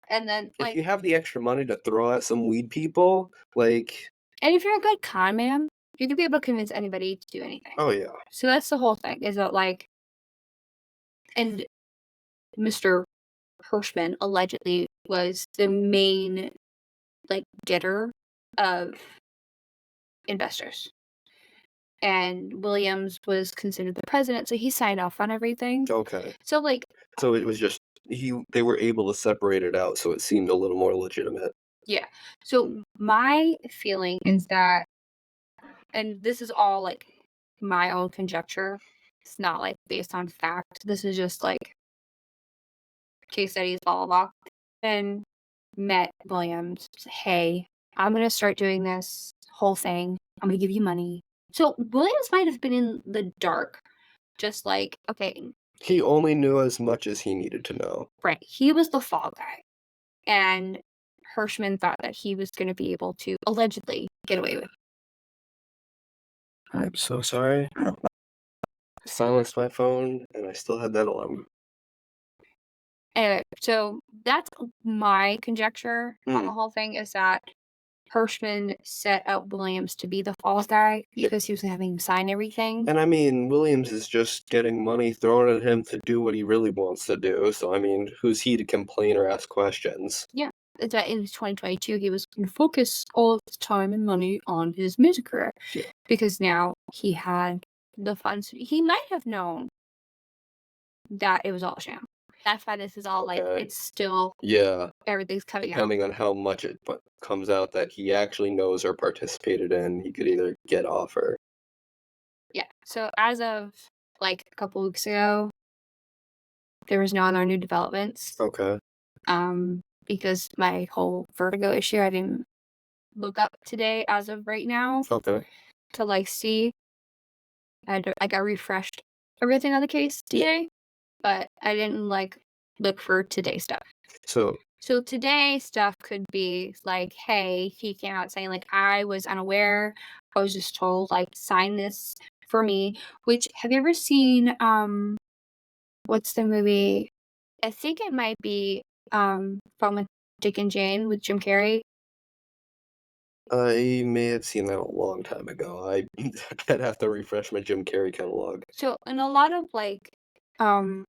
[SPEAKER 2] And then
[SPEAKER 1] If
[SPEAKER 2] like,
[SPEAKER 1] you have the extra money to throw at some weed people, like,
[SPEAKER 2] and if you're a good con man, you could be able to convince anybody to do anything.
[SPEAKER 1] oh yeah.
[SPEAKER 2] So that's the whole thing. Is that like, and Mr. Hirschman allegedly was the main like getter of investors. And Williams was considered the president, so he signed off on everything.
[SPEAKER 1] Okay.
[SPEAKER 2] So like,
[SPEAKER 1] So it was just they were able to separate it out so it seemed a little more legitimate.
[SPEAKER 2] yeah. So my feeling is that, and this is all like my own conjecture. It's not like based on fact. This is just like case studies, blah blah blah. And met Williams. Hey, I'm gonna start doing this whole thing. I'm gonna give you money. So Williams might have been in the dark, just like okay,
[SPEAKER 1] He only knew as much as he needed to know.
[SPEAKER 2] right? He was the fall guy, and Hirschman thought that he was gonna be able to allegedly get away with it.
[SPEAKER 1] I'm so sorry. I silenced my phone and I still had that alarm.
[SPEAKER 2] Anyway, so that's my conjecture on the
[SPEAKER 1] Mm.
[SPEAKER 2] whole thing is that Hirschman set up Williams to be the false guy
[SPEAKER 1] Yeah.
[SPEAKER 2] because he was having him sign everything.
[SPEAKER 1] And I mean, Williams is just getting money thrown at him to do what he really wants to do. So I mean, who's he to complain or ask questions?
[SPEAKER 2] Yeah. That in 2022, he was going to focus all of his time and money on his music career
[SPEAKER 1] Yeah.
[SPEAKER 2] because now he had the funds. He might have known that it was all a sham. That's why this is all like,
[SPEAKER 1] Okay.
[SPEAKER 2] it's still,
[SPEAKER 1] Yeah.
[SPEAKER 2] everything's coming out.
[SPEAKER 1] Depending on how much comes out that he actually knows or participated in, he could either get off or
[SPEAKER 2] Yeah. So as of like, a couple weeks ago. There was no other new developments,
[SPEAKER 1] Okay.
[SPEAKER 2] because my whole Vertigo issue, I didn't look up today as of right now
[SPEAKER 1] Okay.
[SPEAKER 2] to, like, see. I got refreshed everything on the case today, but I didn't, like, look for today stuff.
[SPEAKER 1] So,
[SPEAKER 2] So today stuff could be like, "Hey," he came out saying, like, "I was unaware. I was just told, like, sign this for me." Which have you ever seen, what's the movie? I think it might be, Fun with Dick and Jane with Jim Carrey.
[SPEAKER 1] I may have seen that a long time ago. I'd have to refresh my Jim Carrey catalog.
[SPEAKER 2] So in a lot of, like, um,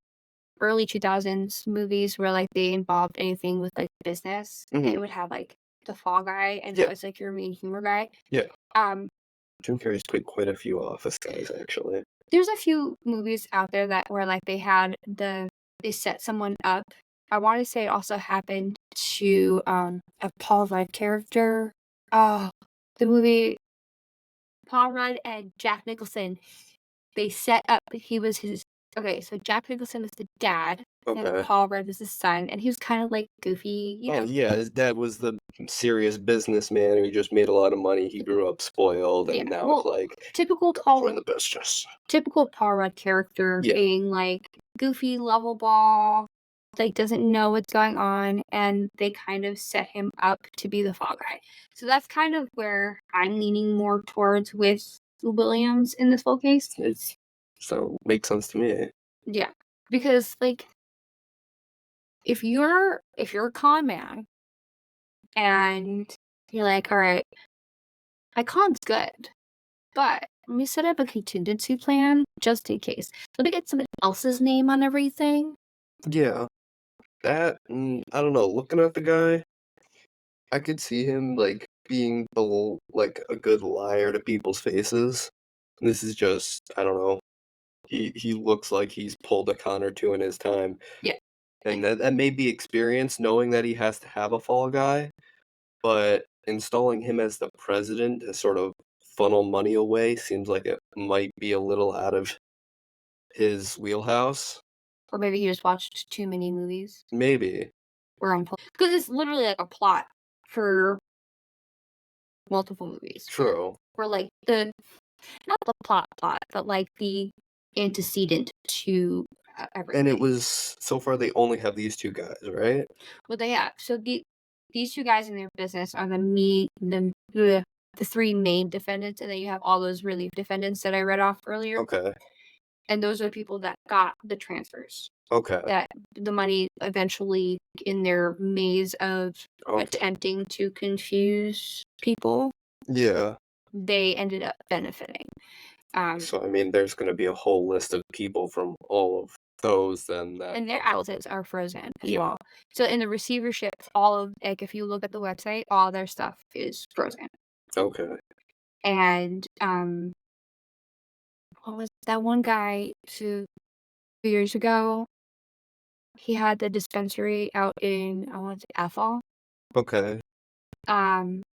[SPEAKER 2] early 2000s movies where, like, they involved anything with, like, business,
[SPEAKER 1] Mhm.
[SPEAKER 2] it would have, like, the fall guy, and that
[SPEAKER 1] Yeah,
[SPEAKER 2] was, like, your main humor guy.
[SPEAKER 1] yeah.
[SPEAKER 2] Um,
[SPEAKER 1] Jim Carrey's played quite a few Office guys, actually.
[SPEAKER 2] there's a few movies out there that where, like, they set someone up. I wanna say it also happened to, a Paul Rudd character. Oh, the movie Paul Rudd and Jack Nicholson, they set up he was his okay, so Jack Nicholson was the dad, and
[SPEAKER 1] Okay.
[SPEAKER 2] Paul Rudd was the son, and he was kind of, like, goofy,
[SPEAKER 1] Oh, yeah, his dad was the serious businessman who just made a lot of money. He grew up spoiled,
[SPEAKER 2] yeah,
[SPEAKER 1] and now it's
[SPEAKER 2] well,
[SPEAKER 1] like,
[SPEAKER 2] typical
[SPEAKER 1] "Gotta
[SPEAKER 2] Paul
[SPEAKER 1] join the business."
[SPEAKER 2] typical Paul Rudd character
[SPEAKER 1] Yeah,
[SPEAKER 2] being, like, goofy, lovable, like, doesn't know what's going on, and they kind of set him up to be the fall guy. So that's kind of where I'm leaning more towards with Williams in this whole case.
[SPEAKER 1] it's so makes sense to me.
[SPEAKER 2] Yeah, because, like, if you're a con man and you're like, "Alright, my con's good, but let me set up a contingency plan just in case. Let me get somebody else's name on everything."
[SPEAKER 1] Yeah, that I don't know, looking at the guy, I could see him, like, being like, a good liar to people's faces. This is just I don't know, he looks like he's pulled a con or 2 in his time,
[SPEAKER 2] Yeah,
[SPEAKER 1] and
[SPEAKER 2] like,
[SPEAKER 1] that may be experience knowing that he has to have a fall guy, but installing him as the president to sort of funnel money away seems like it might be a little out of his wheelhouse.
[SPEAKER 2] or maybe he just watched too many movies
[SPEAKER 1] Maybe.
[SPEAKER 2] where I'm because it's literally like a plot for multiple movies
[SPEAKER 1] True.
[SPEAKER 2] where, like, the not the plot, but, like, the antecedent to,
[SPEAKER 1] And it
[SPEAKER 2] everything.
[SPEAKER 1] was so far they only have these 2 guys, right?
[SPEAKER 2] Well, they have so these 2 guys in their business are the 3 main defendants, and then you have all those relief defendants that I read off earlier,
[SPEAKER 1] Okay.
[SPEAKER 2] and those are people that got the transfers,
[SPEAKER 1] Okay.
[SPEAKER 2] that the money eventually in their maze of
[SPEAKER 1] Okay.
[SPEAKER 2] attempting to confuse people,
[SPEAKER 1] Yeah.
[SPEAKER 2] they ended up benefiting. Um,
[SPEAKER 1] So, I mean, there's gonna be a whole list of people from all of those then that
[SPEAKER 2] and their assets are frozen as
[SPEAKER 1] yeah.
[SPEAKER 2] well. So in the receivership, all of like, if you look at the website, all their stuff is frozen.
[SPEAKER 1] Okay.
[SPEAKER 2] And, what was that one guy two years ago? He had the dispensary out in, I want to say Ethel.
[SPEAKER 1] Okay.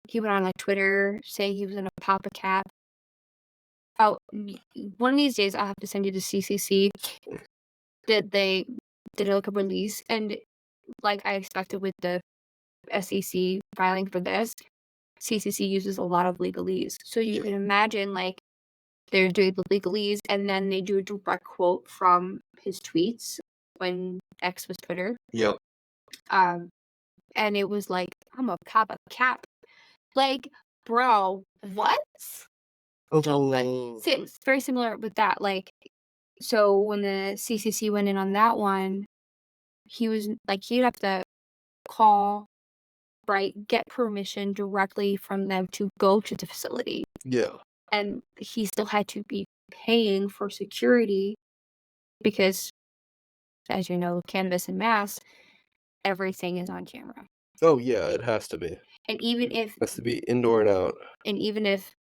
[SPEAKER 2] He went on, like, Twitter saying he was gonna pop a cap. Oh, one of these days, I'll have to send you the CCC that they did, like, a release, and like I expected with the SEC filing for this, CCC uses a lot of legalese. So you
[SPEAKER 1] Yeah.
[SPEAKER 2] can imagine, like, they're doing the legalese, and then they do a direct quote from his tweets when X was Twitter.
[SPEAKER 1] Yep.
[SPEAKER 2] Um, and it was like, "I'm a cop a cap." Like, bro, what? So,
[SPEAKER 1] Oh.
[SPEAKER 2] it's very similar with that. Like, so when the CCC went in on that one, he was like, he'd have to call, right, get permission directly from them to go to the facility.
[SPEAKER 1] Yeah.
[SPEAKER 2] And he still had to be paying for security because, as you know, cannabis and mass, everything is on camera.
[SPEAKER 1] Oh, yeah, it has to be.
[SPEAKER 2] And even if
[SPEAKER 1] Has to be indoor and out.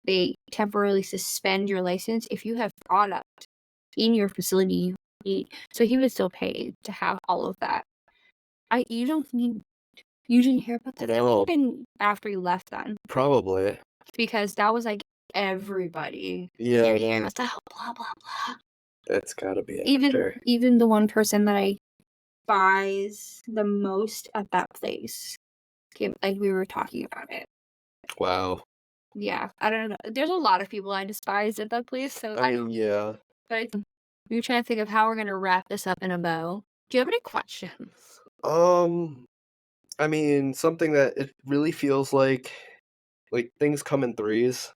[SPEAKER 2] they temporarily suspend your license, if you have product in your facility, you need so he was still paid to have all of that. I you didn't hear about that? That
[SPEAKER 1] No.
[SPEAKER 2] happened after you left then,
[SPEAKER 1] Probably.
[SPEAKER 2] because that was, like, everybody.
[SPEAKER 1] Yeah.
[SPEAKER 2] Here, must have blah, blah, blah.
[SPEAKER 1] It's gotta be
[SPEAKER 2] Even
[SPEAKER 1] after.
[SPEAKER 2] even the one person that I buys the most at that place like we were talking about it.
[SPEAKER 1] Wow.
[SPEAKER 2] Yeah, I don't know. There's a lot of people I despise at that place, so
[SPEAKER 1] I
[SPEAKER 2] I
[SPEAKER 1] mean, yeah.
[SPEAKER 2] but we're trying to think of how we're gonna wrap this up in a bow. Do you have any questions?
[SPEAKER 1] Um, I mean, something that it really feels like things come in threes,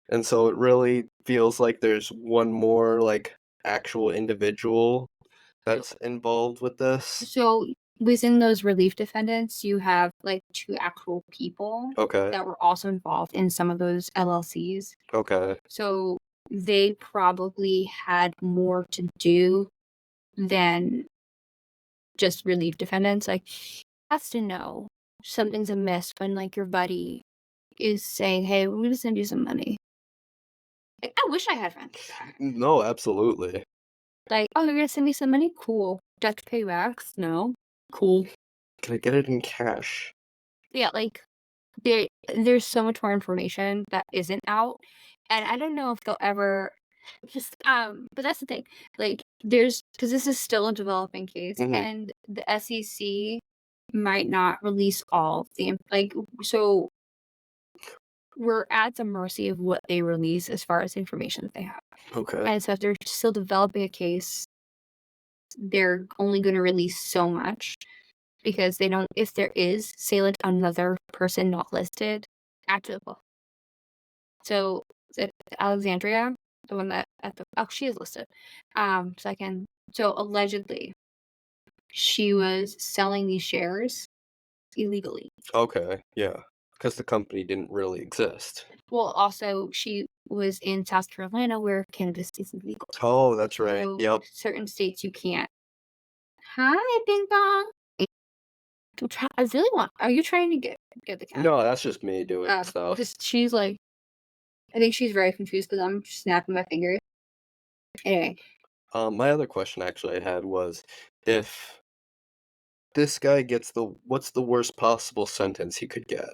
[SPEAKER 1] and so it really feels like there's one more like actual individual that's involved with this.
[SPEAKER 2] So within those relief defendants, you have like two actual people
[SPEAKER 1] Okay.
[SPEAKER 2] that were also involved in some of those LLCs.
[SPEAKER 1] Okay.
[SPEAKER 2] So they probably had more to do than just relief defendants. Like, has to know something's amiss when like your buddy is saying, "Hey, we're gonna send you some money." Like, I wish I had friends like that.
[SPEAKER 1] No, absolutely.
[SPEAKER 2] Like, "Oh, you're gonna send me some money? Cool. Do I have to pay you back? No. Cool."
[SPEAKER 1] Can I get it in cash?
[SPEAKER 2] Yeah, like there's so much more information that isn't out, and I don't know if they'll ever just but that's the thing. Like, there's because this is still a developing case,
[SPEAKER 1] Mhm.
[SPEAKER 2] and the SEC might not release all of the like so we're at the mercy of what they release as far as information that they have.
[SPEAKER 1] Okay.
[SPEAKER 2] And so if they're still developing a case, they're only going to release so much because they don't, if there is, say, like another person not listed, add to the book. So Alexandria, the one that at the, oh, she is listed. Second, so allegedly, she was selling these shares illegally.
[SPEAKER 1] Okay. Yeah. Because the company didn't really exist.
[SPEAKER 2] Well, also, she was in South Carolina where cannabis is illegal.
[SPEAKER 1] Oh, that's right.
[SPEAKER 2] So
[SPEAKER 1] Yep.
[SPEAKER 2] certain states you can't. Hi, Bing Bong. I really want. Are you trying to get the cat?
[SPEAKER 1] No, that's just me doing stuff.
[SPEAKER 2] Because she's like, I think she's very confused because I'm snapping my fingers. Anyway,
[SPEAKER 1] My other question actually I had was if this guy gets what's the worst possible sentence he could get?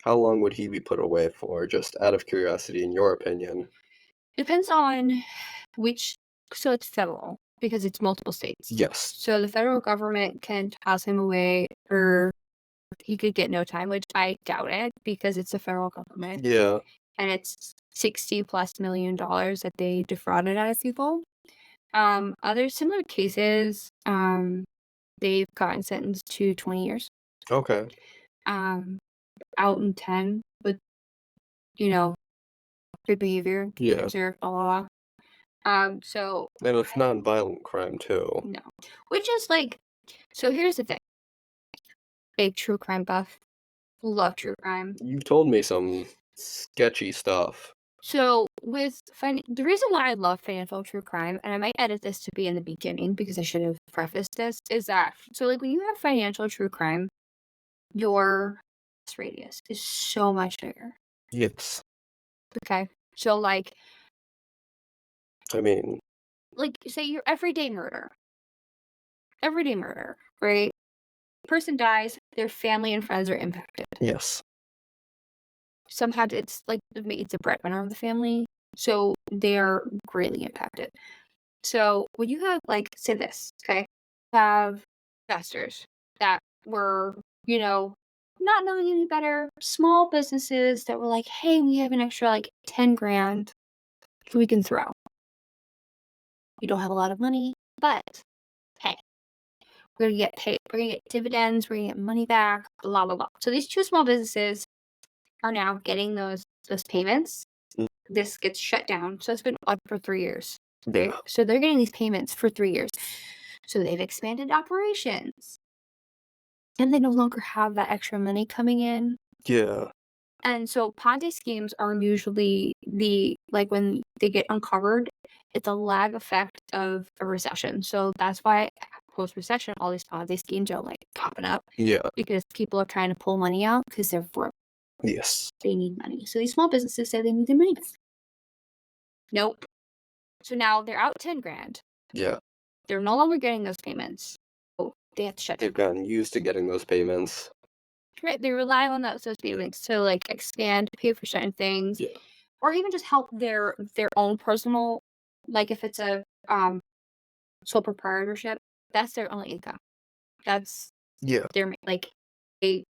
[SPEAKER 1] How long would he be put away for, just out of curiosity, in your opinion?
[SPEAKER 2] depends on which. So it's federal because it's multiple states.
[SPEAKER 1] Yes.
[SPEAKER 2] So the federal government can toss him away, or he could get no time, which I doubt it because it's the federal government
[SPEAKER 1] Yeah.
[SPEAKER 2] and it's $60+ million that they defrauded out of people. Other similar cases, they've gotten sentenced to 20 years,
[SPEAKER 1] Okay.
[SPEAKER 2] um, out in 10 with, you know, good behavior,
[SPEAKER 1] Yeah.
[SPEAKER 2] observed, blah, blah, blah. So
[SPEAKER 1] And it's non-violent crime too.
[SPEAKER 2] no, which is like, so here's the thing. Big true crime buff, love true crime.
[SPEAKER 1] You've told me some sketchy stuff.
[SPEAKER 2] So with the reason why I love financial true crime, and I might edit this to be in the beginning because I should have prefaced this, is that so like when you have financial true crime, your radius is so much bigger.
[SPEAKER 1] Yes.
[SPEAKER 2] Okay. So
[SPEAKER 1] I mean,
[SPEAKER 2] like say your everyday murder, right? Person dies, their family and friends are impacted.
[SPEAKER 1] yes.
[SPEAKER 2] Somehow it's like it's a breadwinner of the family, so they are greatly impacted. So when you have like say this, okay, have investors that were, not knowing any better, small businesses that were like, hey, we have an extra like 10 grand we can throw. We don't have a lot of money, but hey, we're gonna get paid, we're gonna get dividends, we're gonna get money back, blah blah blah. So these two small businesses are now getting those payments.
[SPEAKER 1] Mm.
[SPEAKER 2] This gets shut down. So it's been on for 3 years.
[SPEAKER 1] Yeah.
[SPEAKER 2] So they're getting these payments for 3 years. So they've expanded operations. And they no longer have that extra money coming in.
[SPEAKER 1] Yeah.
[SPEAKER 2] And so Ponzi schemes are usually like when they get uncovered, it's a lag effect of a recession. So that's why post recession, all these Ponzi schemes are like popping up
[SPEAKER 1] Yeah.
[SPEAKER 2] because people are trying to pull money out because they're broke.
[SPEAKER 1] Yes.
[SPEAKER 2] They need money. So these small businesses say they need their money. Nope. So now they're out 10 grand.
[SPEAKER 1] Yeah.
[SPEAKER 2] They're no longer getting those payments. So they have to shut
[SPEAKER 1] They've
[SPEAKER 2] down.
[SPEAKER 1] gotten used to getting those payments.
[SPEAKER 2] Right. They rely on those payments to like expand, pay for certain things,
[SPEAKER 1] Yeah.
[SPEAKER 2] or even just help their own personal, like if it's a sole proprietorship, that's their only income. That's
[SPEAKER 1] Yeah.
[SPEAKER 2] their like, they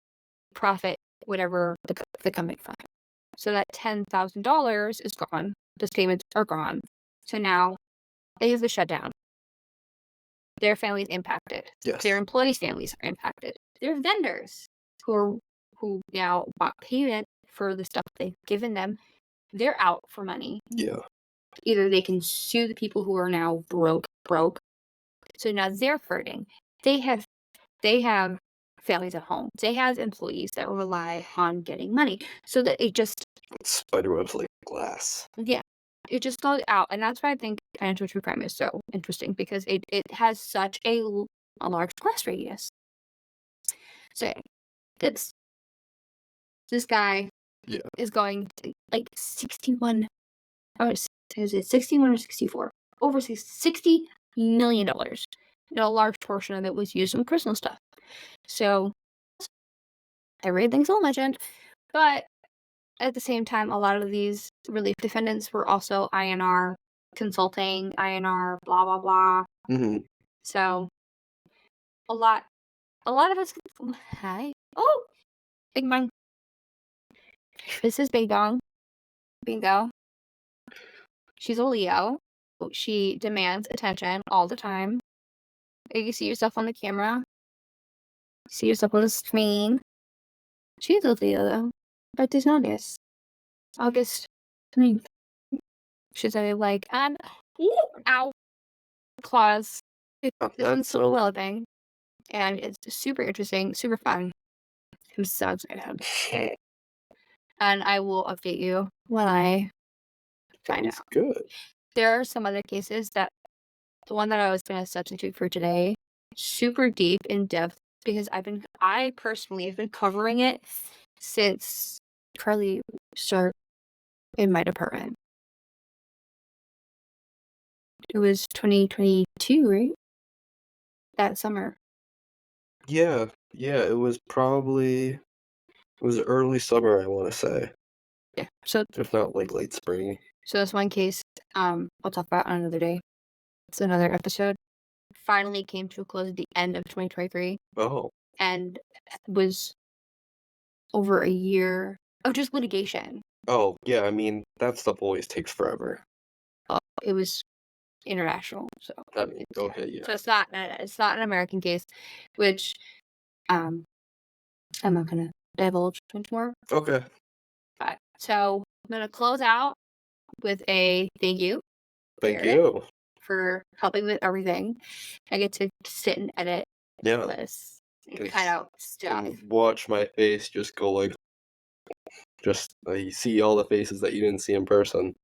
[SPEAKER 2] profit whatever the company from. So that $10,000 is gone. The statements are gone. So now they have to shut down. Their family's impacted.
[SPEAKER 1] Yes.
[SPEAKER 2] Their employees' families are impacted. Their vendors who now want payment for the stuff they've given them, they're out for money.
[SPEAKER 1] Yeah.
[SPEAKER 2] Either they can sue the people who are now broke. So now they're hurting. They have families at home. They have employees that rely on getting money. So that it just
[SPEAKER 1] Spiderwebs like glass.
[SPEAKER 2] yeah, it just goes out. And that's why I think financial true crime is so interesting because it has such a large blast radius. So it's this guy
[SPEAKER 1] Yeah.
[SPEAKER 2] is going to like 61 or is it 61 or 64? Over $60 million. And a large portion of it was used on personal stuff. So everything's all legend. But at the same time, a lot of these relief defendants were also INR consulting, INR, blah blah blah.
[SPEAKER 1] Mm-hmm.
[SPEAKER 2] So a lot of us. Hi. Oh, Big Bang. This is Big Dong. Bingo. She's a Leo. She demands attention all the time. You see yourself on the camera. You see yourself on the screen. She's a Leo though. But there's no this. August 9th. She's like, ow, claws.
[SPEAKER 1] Oh,
[SPEAKER 2] This one's still developing. And it's super interesting, super fun. I'm so excited. And I will update you when I find
[SPEAKER 1] sounds
[SPEAKER 2] out.
[SPEAKER 1] good.
[SPEAKER 2] There are some other cases that the one that I was going to substitute for today, super deep in depth because I personally have been covering it since Carly started in my department. It was 2022, right? That summer.
[SPEAKER 1] Yeah. It was early summer, I want to say,
[SPEAKER 2] Yeah. So
[SPEAKER 1] if not like late spring.
[SPEAKER 2] that's one case. I'll talk about on another day. It's another episode. Finally came to a close at the end of 2023
[SPEAKER 1] Oh.
[SPEAKER 2] and was over a year of just litigation.
[SPEAKER 1] Oh, yeah, I mean, that stuff always takes forever.
[SPEAKER 2] It was international, so
[SPEAKER 1] I mean, okay, yeah.
[SPEAKER 2] so it's not an American case, which I'm not gonna divulge much more.
[SPEAKER 1] Okay.
[SPEAKER 2] But so I'm gonna close out with a thank you,
[SPEAKER 1] Thank
[SPEAKER 2] Barrett,
[SPEAKER 1] you.
[SPEAKER 2] for helping with everything. I get to sit and edit
[SPEAKER 1] Yeah.
[SPEAKER 2] this and
[SPEAKER 1] Yes.
[SPEAKER 2] cut out stuff.
[SPEAKER 1] And watch my face just go like, you see all the faces that you didn't see in person.